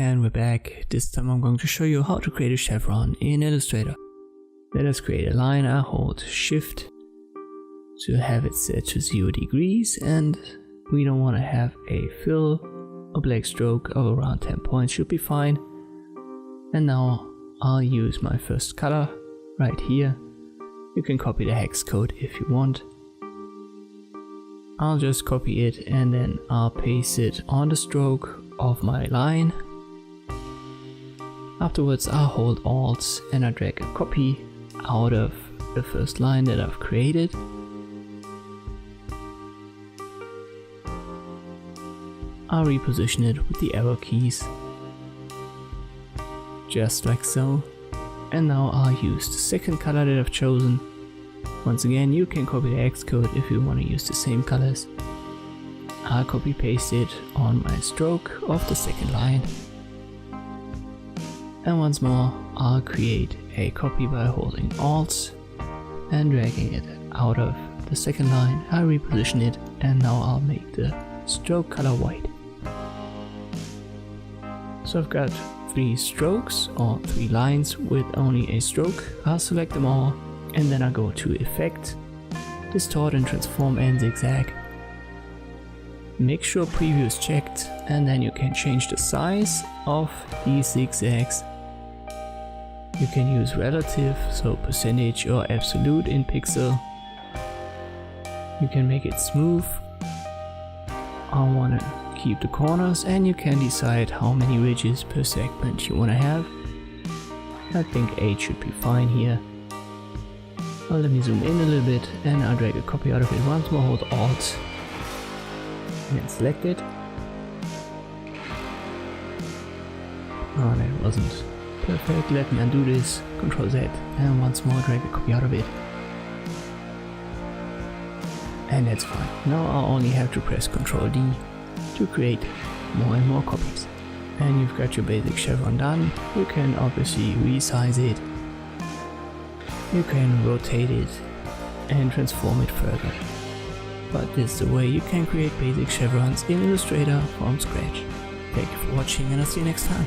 And we're back. This time I'm going to show you how to create a chevron in Illustrator. Let us create a line. I hold Shift to have it set to 0 degrees, and we don't want to have a fill. A black stroke of around 10 points should be fine. And now I'll use my first color right here. You can copy the hex code if you want. I'll just copy it and then I'll paste it on the stroke of my line. Afterwards I'll hold Alt and I drag a copy out of the first line that I've created. I'll reposition it with the arrow keys, just like so. And now I'll use the second color that I've chosen. Once again, you can copy the hex code if you want to use the same colors. I'll copy paste it on my stroke of the second line. And once more, I'll create a copy by holding Alt and dragging it out of the second line. I'll reposition it and now I'll make the stroke color white. So I've got 3 strokes or 3 lines with only a stroke. I'll select them all and then I'll go to Effect, Distort and Transform and Zigzag. Make sure Preview is checked and then you can change the size of these zigzags. You can use relative, so percentage or absolute in pixel. You can make it smooth. I want to keep the corners, and you can decide how many ridges per segment you want to have. I think 8 should be fine here. Well, let me zoom in a little bit and I'll drag a copy out of it. Once more, hold Alt and then select it. Oh, that wasn't perfect. Let me undo this. Ctrl Z and once more drag a copy out of it. And that's fine. Now I'll only have to press Ctrl D to create more and more copies. And you've got your basic chevron done. You can obviously resize it. You can rotate it and transform it further. But this is the way you can create basic chevrons in Illustrator from scratch. Thank you for watching and I'll see you next time.